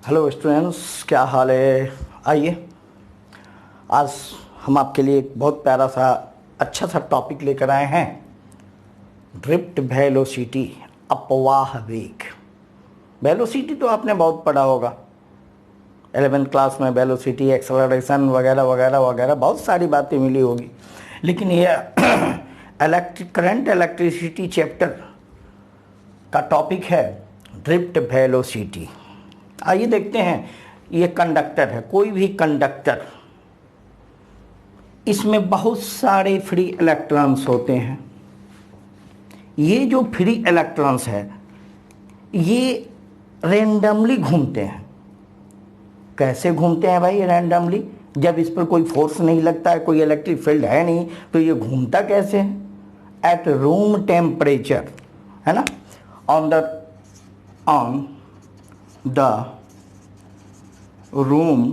Hello students, क्या हाल है। आइए, आज हम आपके लिए एक बहुत प्यारा सा अच्छा सा टॉपिक लेकर आए हैं। ड्रिफ्ट वेलोसिटी, अपवाह वेग। वेलोसिटी तो आपने बहुत पढ़ा होगा 11th क्लास में। वेलोसिटी, एक्सेलरेशन वगैरह वगैरह वगैरह बहुत सारी बातें मिली होगी, लेकिन ये करंट इलेक्ट्रिसिटी चैप्टर का टॉपिक है ड्रिफ्ट वेलोसिटी। आइए देखते हैं। ये कंडक्टर है, कोई भी कंडक्टर, इसमें बहुत सारे फ्री इलेक्ट्रॉन्स होते हैं। ये जो फ्री इलेक्ट्रॉन्स है ये रैंडमली घूमते हैं। कैसे घूमते हैं भाई रैंडमली? जब इस पर कोई फोर्स नहीं लगता है, कोई इलेक्ट्रिक फील्ड है नहीं, तो ये घूमता कैसे है? एट रूम टेम्परेचर, है ना, ऑन द रूम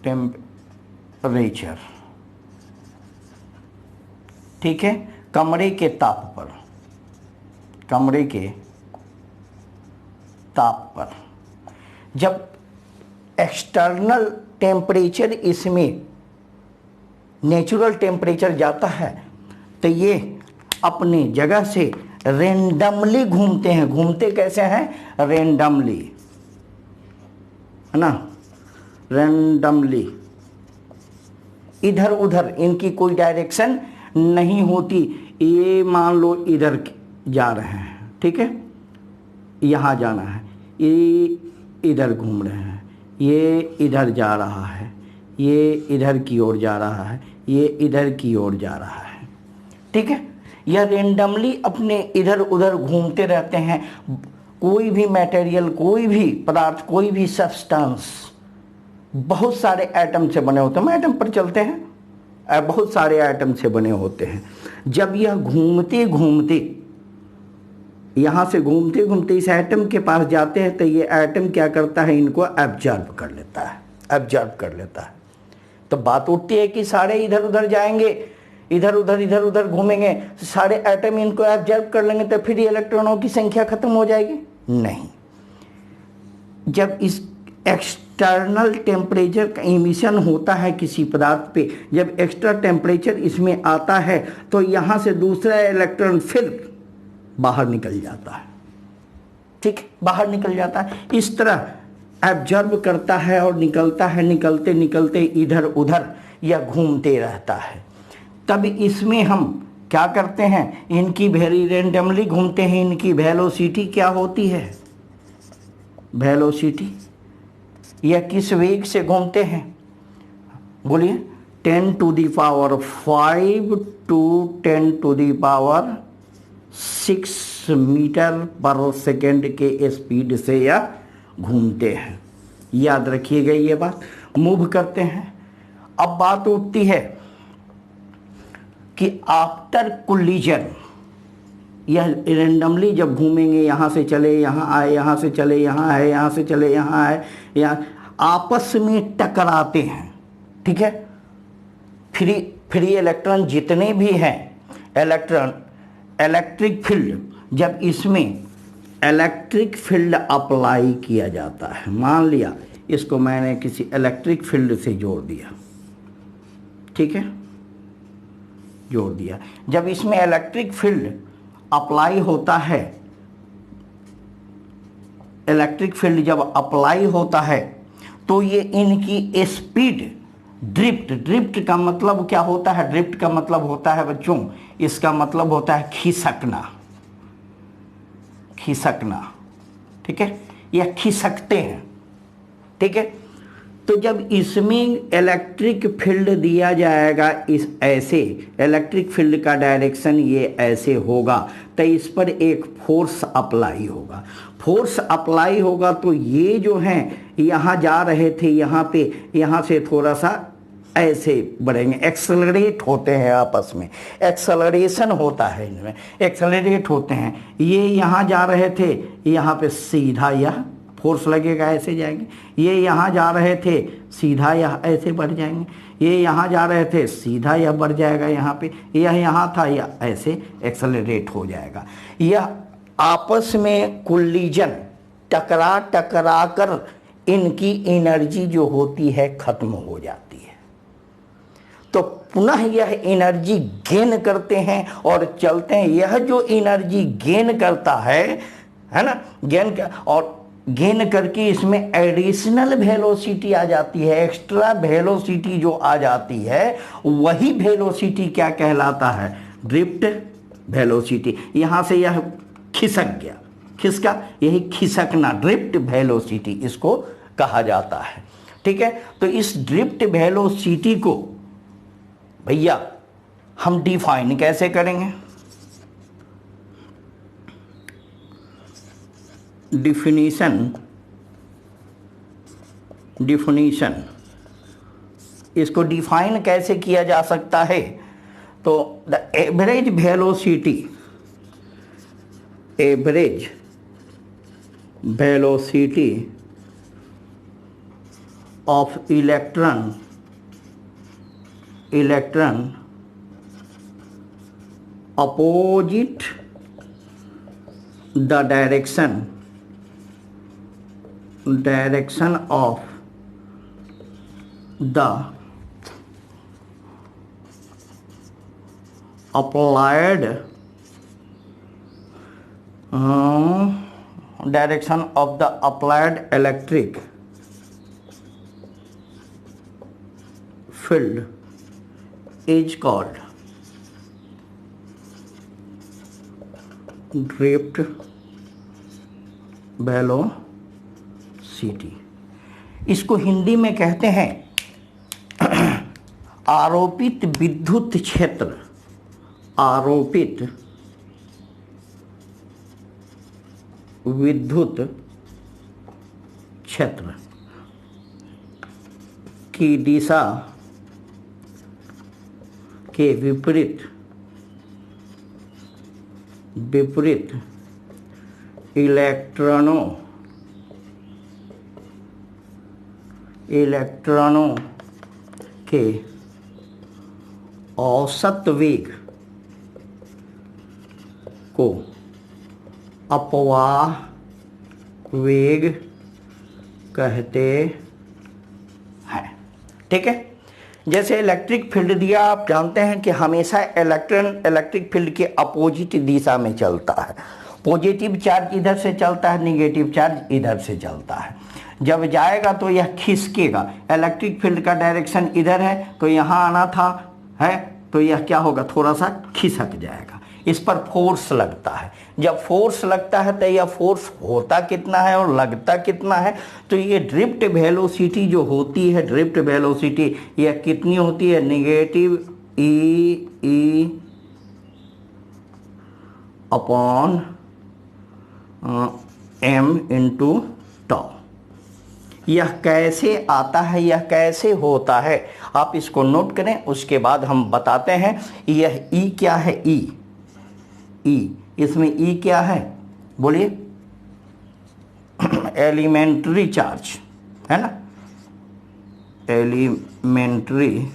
टेम्परेचर, ठीक है, कमरे के ताप पर, कमरे के ताप पर। जब एक्सटर्नल टेम्परेचर इसमें नेचुरल टेम्परेचर जाता है तो ये अपनी जगह से रेंडमली घूमते हैं। घूमते कैसे हैं? रेंडमली, है ना, रेंडमली, इधर उधर, इनकी कोई डायरेक्शन नहीं होती। ये मान लो इधर जा रहे हैं, ठीक है, यहाँ जाना है, ये इधर घूम रहे हैं, ये इधर जा रहा है, ये इधर की ओर जा रहा है, ये इधर की ओर जा रहा है, ठीक है। यह रेंडमली अपने इधर उधर घूमते रहते हैं। कोई भी मटेरियल, कोई भी पदार्थ, कोई भी सब्सटेंस बहुत सारे एटम से बने होते हैं। हम एटम पर चलते हैं, बहुत सारे एटम से बने होते हैं। जब यह घूमते घूमते, यहाँ से घूमते घूमते इस एटम के पास जाते हैं तो ये एटम क्या करता है? इनको एब्जॉर्ब कर लेता है, एब्जॉर्ब कर लेता है। तो बात उठती है कि सारे इधर उधर जाएंगे, इधर उधर घूमेंगे, सारे एटम इनको एब्जॉर्ब कर लेंगे तो फिर इलेक्ट्रॉनों की संख्या खत्म हो जाएगी? नहीं। जब इस एक्सटर्नल टेम्परेचर का इमिशन होता है किसी पदार्थ पे, जब एक्स्ट्रा टेम्परेचर इसमें आता है तो यहाँ से दूसरा इलेक्ट्रॉन फिर बाहर निकल जाता है, ठीक, बाहर निकल जाता है। इस तरह एब्जॉर्ब करता है और निकलता है, निकलते निकलते इधर उधर यह घूमते रहता है। तब इसमें हम क्या करते हैं? इनकी वेरी रेंडमली घूमते हैं। इनकी वेलोसिटी क्या होती है? वेलोसिटी, यह किस वेग से घूमते हैं? बोलिए। 10 to the power 5 to 10 to the power 6 metre पर सेकेंड के स्पीड से यह घूमते हैं। याद रखिएगा ये बात। मूव करते हैं। अब बात उठती है कि आफ्टर कोलिजन, यह रेंडमली जब घूमेंगे, यहाँ से चले यहाँ आए, यहाँ से चले यहाँ आए, यहाँ से चले यहाँ आए, यहाँ आपस में टकराते हैं, ठीक है। फ्री इलेक्ट्रॉन जितने भी हैं, इलेक्ट्रॉन, इलेक्ट्रिक फील्ड, जब इसमें इलेक्ट्रिक फील्ड अप्लाई किया जाता है, मान लिया इसको मैंने किसी इलेक्ट्रिक फील्ड से जोड़ दिया, ठीक है, जोड़ दिया। जब इसमें इलेक्ट्रिक फील्ड अप्लाई होता है, इलेक्ट्रिक फील्ड जब अप्लाई होता है तो ये इनकी स्पीड, ड्रिफ्ट का मतलब क्या होता है? ड्रिफ्ट का मतलब होता है बच्चों, इसका मतलब होता है खिसकना, खिसकना, ठीक है, यह खिसकते हैं, ठीक है। तो जब इसमें इलेक्ट्रिक फील्ड दिया जाएगा, इस ऐसे इलेक्ट्रिक फील्ड का डायरेक्शन ये ऐसे होगा, तो इस पर एक फोर्स अप्लाई होगा। फोर्स अप्लाई होगा तो ये जो हैं यहाँ जा रहे थे, यहाँ पे, यहाँ से थोड़ा सा ऐसे बढ़ेंगे, एक्सेलरेट होते हैं आपस में, एक्सेलरेशन होता है इनमें, एक्सेलरेट होते हैं। ये यहाँ जा रहे थे, यहाँ पे सीधा यह फोर्स लगेगा, ऐसे जाएंगे। ये यहाँ जा रहे थे, सीधा यह ऐसे बढ़ जाएंगे। ये यहाँ जा रहे थे, सीधा यह बढ़ जाएगा, यहाँ पे यह यहाँ था, यह ऐसे एक्सेलरेट हो जाएगा। यह आपस में कोलिजन टकरा टकरा कर इनकी एनर्जी जो होती है खत्म हो जाती है। तो पुनः यह एनर्जी गेन करते हैं और चलते हैं। यह जो एनर्जी गेन करता है ना, गेन करके इसमें एडिशनल वेलोसिटी आ जाती है, एक्स्ट्रा वेलोसिटी जो आ जाती है वही वेलोसिटी क्या कहलाता है? Drift velocity. यहां से यह खिसक गया, खिसका, यही खिसकना ड्रिफ्ट वेलोसिटी इसको कहा जाता है। ठीक है, तो इस ड्रिफ्ट वेलोसिटी को भैया हम डिफाइन कैसे करेंगे? डिफिनीशन इसको डिफाइन कैसे किया जा सकता है? तो the average velocity of electron opposite the direction of the applied electric field is called drift velocity. इसको हिंदी में कहते हैं आरोपित विद्युत क्षेत्र। आरोपित विद्युत क्षेत्र की दिशा के विपरीत इलेक्ट्रॉनों के औसत वेग को अपवाह वेग कहते हैं। ठीक है, जैसे इलेक्ट्रिक फील्ड दिया, आप जानते हैं कि हमेशा इलेक्ट्रिक फील्ड के अपोजिट दिशा में चलता है। पॉजिटिव चार्ज इधर से चलता है, नेगेटिव चार्ज इधर से चलता है। जब जाएगा तो यह खिसकेगा। इलेक्ट्रिक फील्ड का डायरेक्शन इधर है तो यहाँ आना था है, तो यह क्या होगा? थोड़ा सा खिसक जाएगा। इस पर फोर्स लगता है। जब फोर्स लगता है तो यह फोर्स होता कितना है और लगता कितना है? तो ये ड्रिफ्ट वेलोसिटी जो होती है, ड्रिफ्ट वेलोसिटी यह कितनी होती है? Negative e upon m into tau. यह कैसे आता है, यह कैसे होता है, आप इसको नोट करें, उसके बाद हम बताते हैं। यह ई क्या है? ई इसमें ई क्या है बोलिए? एलिमेंट्री चार्ज है ना, एलिमेंट्री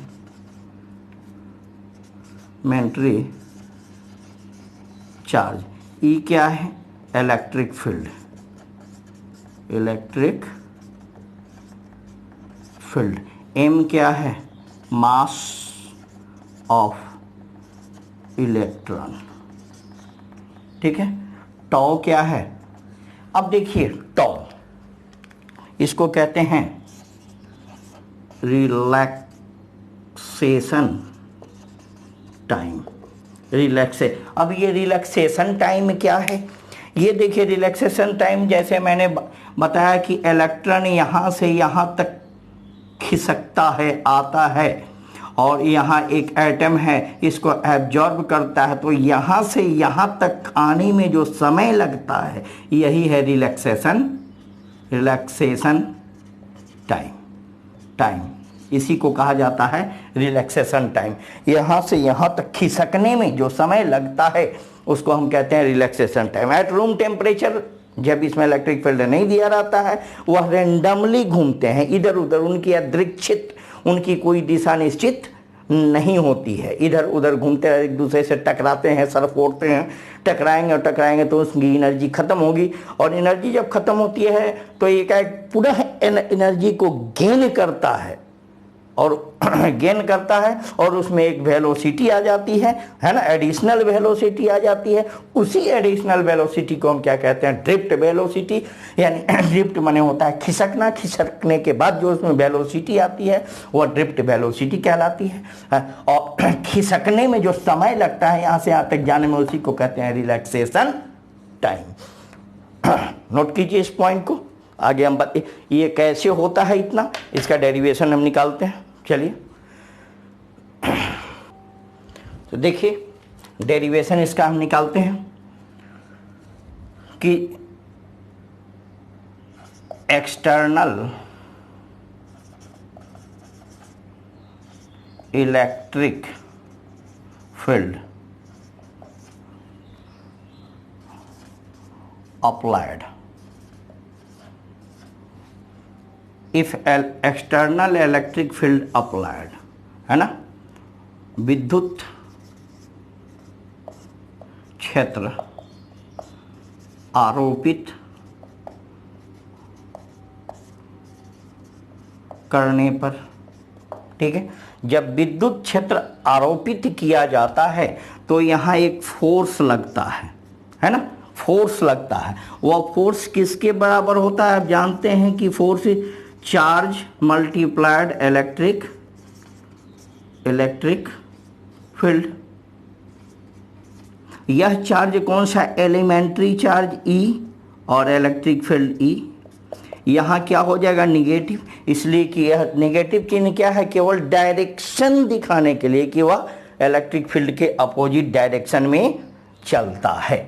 चार्ज। ई क्या है? Electric field. एम क्या है? Mass of electron. ठीक है, टॉ क्या है? अब देखिए, टॉ इसको कहते हैं रिलैक्सेशन टाइम। अब ये रिलैक्सेशन टाइम क्या है? ये देखिए, रिलैक्सेशन टाइम जैसे मैंने बताया कि इलेक्ट्रॉन यहाँ से यहाँ तक खिसकता है, आता है, और यहाँ एक एटम है, इसको एब्जॉर्ब करता है, तो यहाँ से यहाँ तक आने में जो समय लगता है यही है रिलैक्सेशन टाइम। इसी को कहा जाता है रिलैक्सेशन टाइम। यहाँ से यहाँ तक खिसकने में जो समय लगता है उसको हम कहते हैं relaxation time. At room temperature, जब इसमें इलेक्ट्रिक फील्ड नहीं दिया रहता है, वह रेंडमली घूमते हैं इधर उधर, उनकी यादृच्छिक, उनकी कोई दिशा निश्चित नहीं होती है, इधर उधर घूमते हैं, एक दूसरे से टकराते हैं, सर फोड़ते हैं, टकराएंगे और टकराएंगे तो उसकी एनर्जी खत्म होगी, और एनर्जी जब खत्म होती है तो एक पुनः एनर्जी को गेन करता है, और गेन करता है और उसमें एक वेलोसिटी आ जाती है ना, एडिशनल वेलोसिटी आ जाती है। उसी एडिशनल वेलोसिटी को हम क्या कहते हैं, ड्रिफ्ट वेलोसिटी, यानी ड्रिफ्ट माने होता है खिसकना, खिसकने के बाद जो उसमें वेलोसिटी आती है वह ड्रिफ्ट वेलोसिटी कहलाती है। और खिसकने में जो समय लगता है यहाँ से यहाँ तक जाने में, उसी को कहते हैं रिलैक्सेशन टाइम। नोट कीजिए इस पॉइंट को। आगे हम ये कैसे होता है इतना, इसका डेरिवेशन हम निकालते हैं। चलिए तो देखिए डेरिवेशन इसका हम निकालते हैं कि external electric field applied, if external electric field applied, है ना, विद्युत क्षेत्र आरोपित करने पर, ठीक है, जब विद्युत क्षेत्र आरोपित किया जाता है तो यहाँ एक फोर्स लगता है ना, फोर्स लगता है। वह फोर्स किसके बराबर होता है, आप जानते हैं कि force charge multiplied electric field. यह चार्ज कौन सा, एलिमेंट्री चार्ज E और इलेक्ट्रिक फील्ड E, यहाँ क्या हो जाएगा निगेटिव, इसलिए कि यह निगेटिव चिन्ह क्या है, केवल डायरेक्शन दिखाने के लिए कि वह इलेक्ट्रिक फील्ड के अपोजिट डायरेक्शन में चलता है।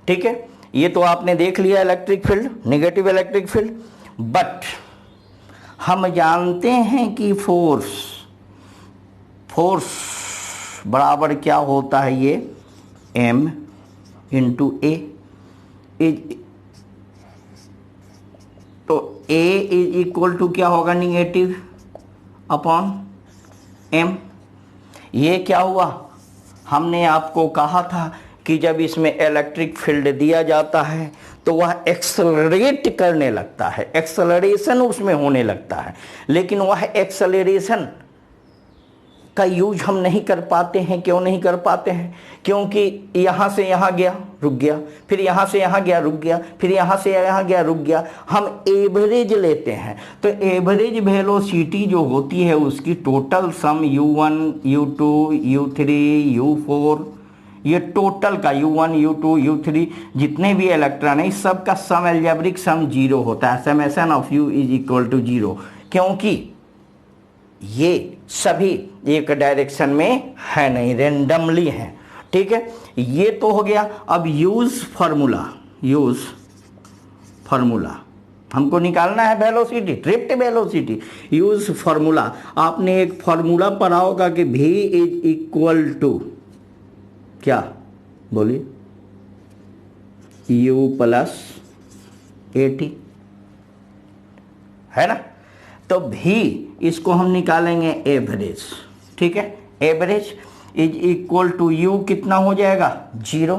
ठीक है, ये तो आपने देख लिया electric field, negative electric field. But हम जानते हैं कि फोर्स बराबर क्या होता है, ये M इंटू ए, तो A इज इक्वल टू क्या होगा, निगेटिव अपॉन M। ये क्या हुआ, हमने आपको कहा था कि जब इसमें इलेक्ट्रिक फील्ड दिया जाता है तो वह एक्सेलरेट करने लगता है, एक्सेलरेशन उसमें होने लगता है, लेकिन वह एक्सेलरेशन का यूज हम नहीं कर पाते हैं। क्यों नहीं कर पाते हैं, क्योंकि यहाँ से यहाँ गया रुक गया, फिर यहाँ से यहाँ गया रुक गया, फिर यहाँ से यहाँ गया रुक गया। हम एवरेज लेते हैं, तो एवरेज वेलोसिटी जो होती है उसकी total sum u1 u2 u3 u4, ये टोटल का u1 u2 u3 जितने भी इलेक्ट्रॉन है इस सब का सम एल्जेब्रिक सम 0 होता है, summation of u is equal to 0, क्योंकि ये सभी एक डायरेक्शन में है नहीं, रेंडमली है। ठीक है, ये तो हो गया। अब यूज फार्मूला हमको निकालना है, velocity, drift velocity. Use formula, आपने एक फार्मूला पढ़ा होगा कि v इज इक्वल टू क्या, बोलिए, u प्लस at, है ना। तो v इसको हम निकालेंगे एवरेज। ठीक है, average is equal to u कितना हो जाएगा 0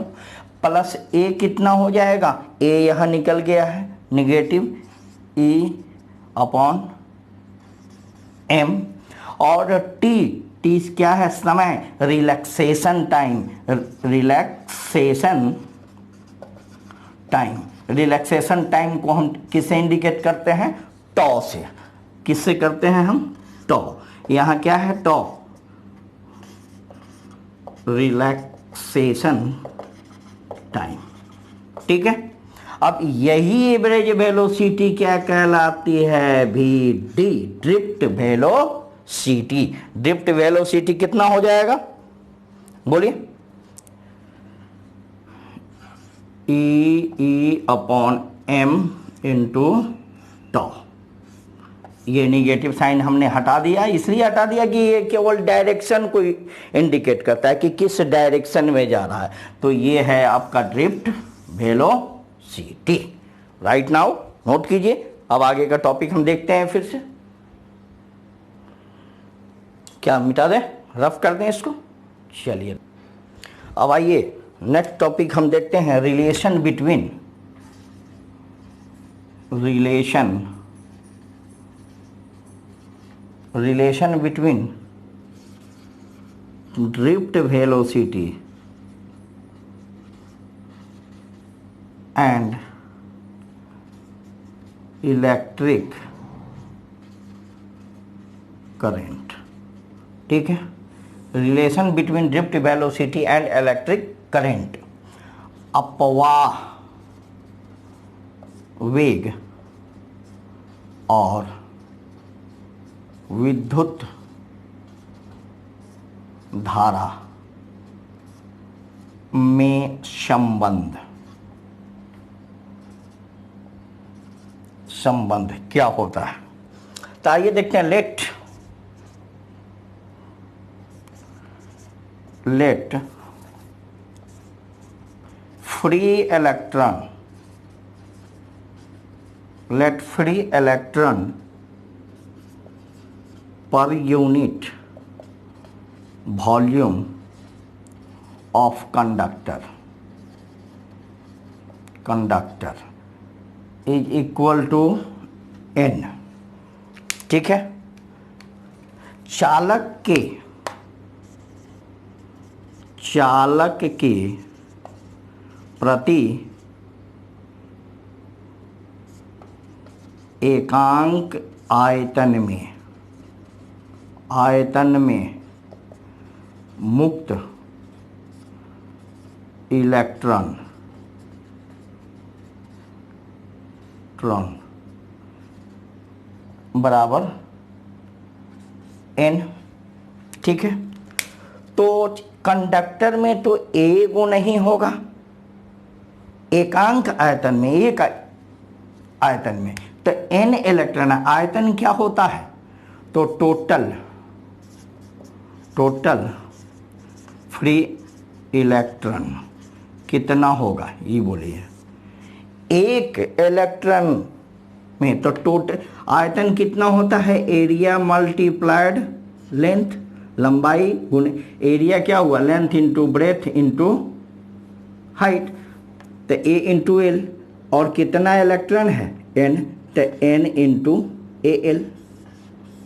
प्लस a कितना हो जाएगा, a यहाँ निकल गया है निगेटिव e अपॉन m, और t क्या है, समय, रिलैक्सेशन टाइम, रिलैक्सेशन टाइम को हम किससे इंडिकेट करते हैं, टॉ से। किससे करते हैं हम, टॉ। यहाँ क्या है, टॉ, रिलैक्सेशन टाइम। ठीक है, अब यही एवरेज वेलोसिटी क्या कहलाती है, vd, drift velocity. Drift velocity कितना हो जाएगा, बोलिए, e अपॉन m इंटू टॉ। ये निगेटिव साइन हमने हटा दिया, इसलिए हटा दिया कि ये केवल डायरेक्शन को इंडिकेट करता है कि किस डायरेक्शन में जा रहा है। तो ये है आपका drift velocity. Right now note कीजिए। अब आगे का टॉपिक हम देखते हैं फिर से। क्या मिटा दें, रफ कर दें इसको। चलिए अब आइए नेक्स्ट टॉपिक हम देखते हैं, relation between drift velocity and electric current. ठीक है, relation between drift velocity and electric current. अपवाह वेग और विद्युत धारा में संबंध क्या होता है? तो आइए देखते हैं। Let free electron per unit volume of conductor is equal to n। ठीक है, चालक के प्रति एकांक आयतन में मुक्त इलेक्ट्रॉन बराबर n। ठीक है, तो कंडक्टर में तो एगो नहीं होगा, एकांक आयतन में, एक आयतन में तो n इलेक्ट्रॉन है। आयतन क्या होता है? तो टोटल फ्री इलेक्ट्रॉन कितना होगा ये बोलिए। एक इलेक्ट्रॉन में तो टोटल आयतन कितना होता है? एरिया मल्टीप्लाइड लेंथ, लंबाई गुणे एरिया क्या हुआ? Length into breadth into height, तो ए इंटू एल। और कितना इलेक्ट्रॉन है? एन, तो एन इंटू ए एल,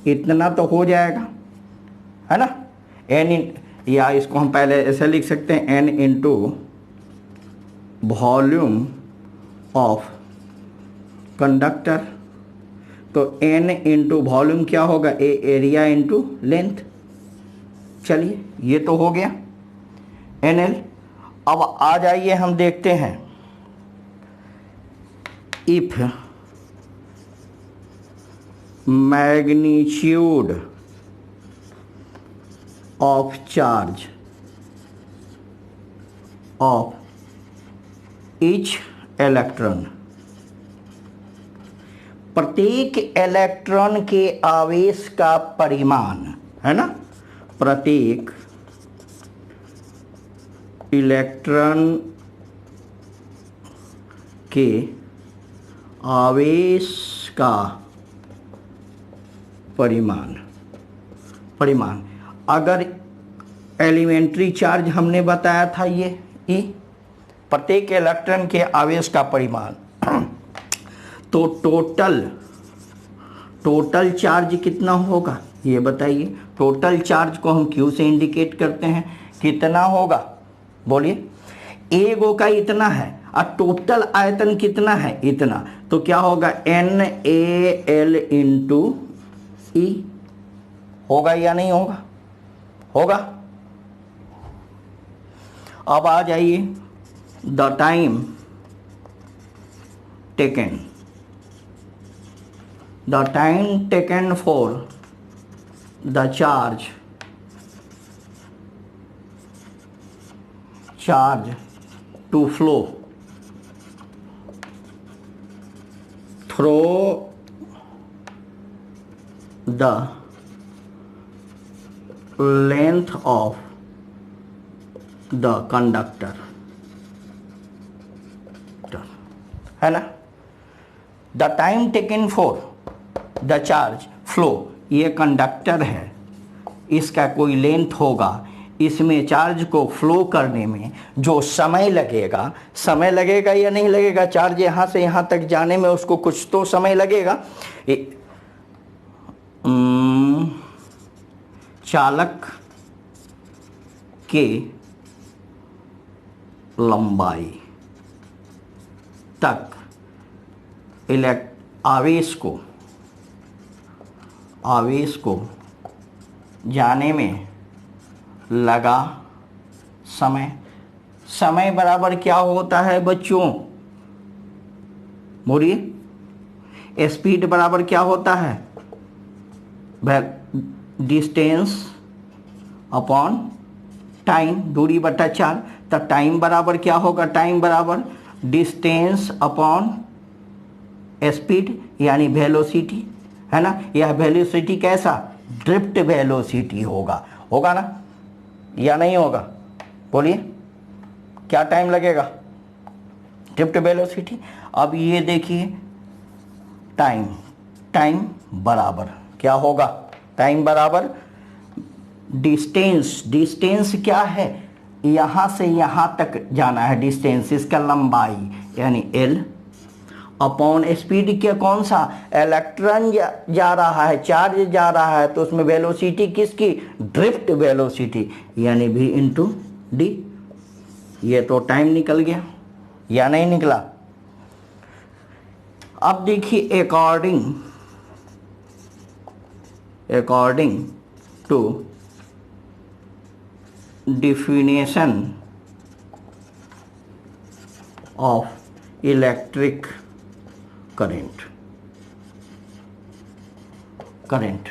इतना तो हो जाएगा, है ना। एन या इसको हम पहले ऐसे लिख सकते हैं, n into volume of conductor. तो एन इंटू वॉल्यूम क्या होगा? Area into length. चलिए ये तो हो गया एन एल। अब आ जाइए हम देखते हैं, if magnitude of charge of each electron, प्रत्येक इलेक्ट्रॉन के आवेश का परिमाण, है ना, प्रत्येक इलेक्ट्रॉन के आवेश का परिमाण अगर एलिमेंट्री चार्ज हमने बताया था ये ई, प्रत्येक इलेक्ट्रॉन के आवेश का परिमाण, तो टोटल चार्ज कितना होगा ये बताइए। टोटल चार्ज को हम क्यू से इंडिकेट करते हैं, कितना होगा बोलिए। एगो का इतना है और टोटल आयतन कितना है? इतना, तो क्या होगा? एन ए एल इंटू ई। होगा या नहीं होगा? होगा। अब आ जाइए, the time taken for the charge to flow through the length of the conductor, है ना। The time taken for the charge flow, ये कंडक्टर है, इसका कोई लेंथ होगा, इसमें चार्ज को फ्लो करने में जो समय लगेगा या नहीं लगेगा, चार्ज यहाँ से यहाँ तक जाने में उसको कुछ तो समय लगेगा। चालक के लंबाई तक आवेश को जाने में लगा समय बराबर क्या होता है बच्चों? बोलिए, स्पीड बराबर क्या होता है? डिस्टेंस अपॉन टाइम, दूरी बटा 4। तो टाइम बराबर क्या होगा? टाइम बराबर डिस्टेंस अपॉन स्पीड यानी वेलोसिटी, है ना। यह वेलोसिटी कैसा? ड्रिफ्ट वेलोसिटी होगा ना या नहीं होगा? बोलिए, क्या टाइम लगेगा? Drift velocity. अब ये देखिए, टाइम बराबर क्या होगा? टाइम बराबर डिस्टेंस क्या है? यहाँ से यहाँ तक जाना है डिस्टेंस, इसका लंबाई यानी L अपॉन स्पीड के कौन सा? इलेक्ट्रॉन जा रहा है, चार्ज जा रहा है, तो उसमें वेलोसिटी किसकी? ड्रिफ्ट वेलोसिटी यानी V इंटू डी। ये तो टाइम निकल गया या नहीं निकला? अब देखिए, according to definition of electric current,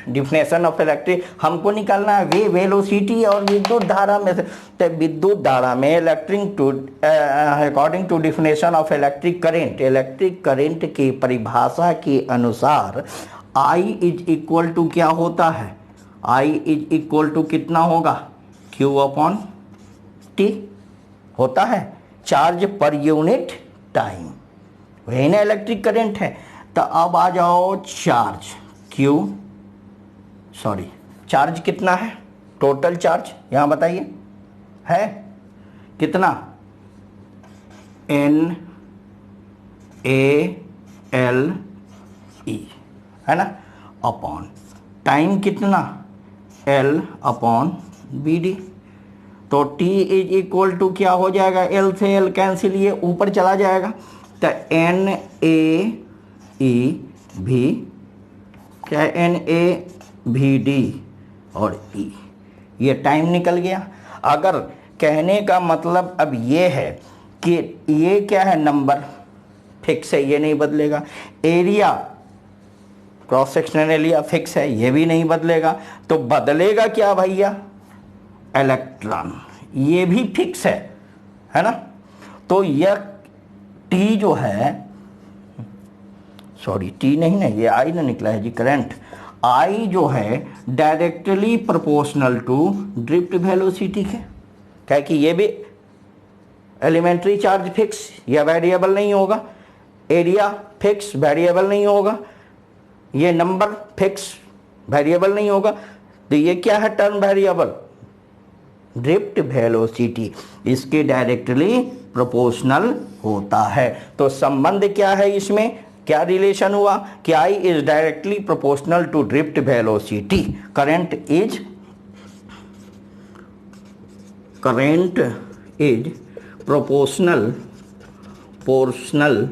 definition of electric हमको निकालना है वेलोसिटी और विद्युत धारा में से। तो विद्युत धारा में according to definition of electric current की परिभाषा के अनुसार I इज इक्वल टू क्या होता है? I इज इक्वल टू कितना होगा? Q अपॉन T होता है, चार्ज पर यूनिट टाइम, वही ना इलेक्ट्रिक करंट है। तो अब आ जाओ चार्ज कितना है? टोटल चार्ज यहाँ बताइए है कितना? NaLe, है ना, अपॉन टाइम कितना? L upon BD। तो T इज इक्वल टू क्या हो जाएगा? L से L कैंसिल, ये ऊपर चला जाएगा। तो NaVD और E, ये टाइम निकल गया। अगर कहने का मतलब अब ये है कि ये क्या है? नंबर फिक्स है, ये नहीं बदलेगा। Area, cross sectional area fix है, ये भी नहीं बदलेगा। तो बदलेगा क्या भैया? इलेक्ट्रॉन, ये भी फिक्स है ना। तो यह T जो है, T नहीं ना, ये I ना निकला है जी, करंट I जो है directly proportional to drift velocity के। क्या कि ये भी एलिमेंट्री चार्ज फिक्स या वेरिएबल नहीं होगा, एरिया फिक्स वेरिएबल नहीं होगा, ये नंबर फिक्स वेरिएबल नहीं होगा। तो ये क्या है? टर्म वेरिएबल, ड्रिफ्ट वेलोसिटी, इसके डायरेक्टली प्रोपोर्शनल होता है। तो संबंध क्या है इसमें? क्या रिलेशन हुआ कि I is directly proportional to drift velocity, current is proportional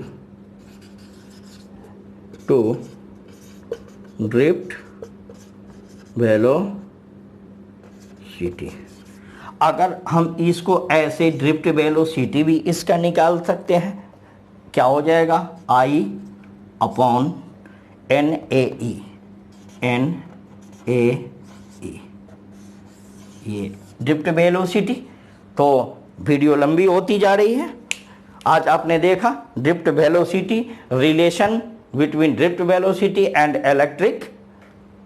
to drift velocity. अगर हम इसको ऐसे ड्रिफ्ट वेलोसिटी भी इसका निकाल सकते हैं, क्या हो जाएगा? I अपॉन NaE, ये ड्रिफ्ट वेलोसिटी। तो वीडियो लंबी होती जा रही है। आज आपने देखा drift velocity, relation between drift velocity and electric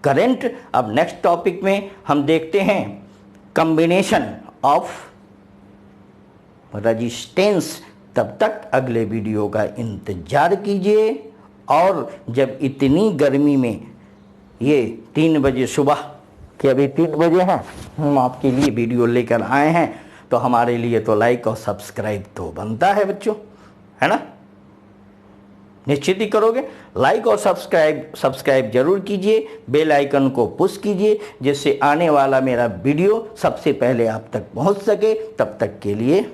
current. अब नेक्स्ट टॉपिक में हम देखते हैं कॉम्बिनेशन ऑफ रेजिस्टेंस। तब तक अगले वीडियो का इंतजार कीजिए। और जब इतनी गर्मी में ये 3 बजे सुबह कि अभी 3 बजे हैं, हम आपके लिए वीडियो लेकर आए हैं, तो हमारे लिए तो लाइक और सब्सक्राइब तो बनता है बच्चों, है ना। निश्चित ही करोगे। लाइक और सब्सक्राइब जरूर कीजिए, बेल आइकन को पुश कीजिए, जिससे आने वाला मेरा वीडियो सबसे पहले आप तक पहुंच सके। तब तक के लिए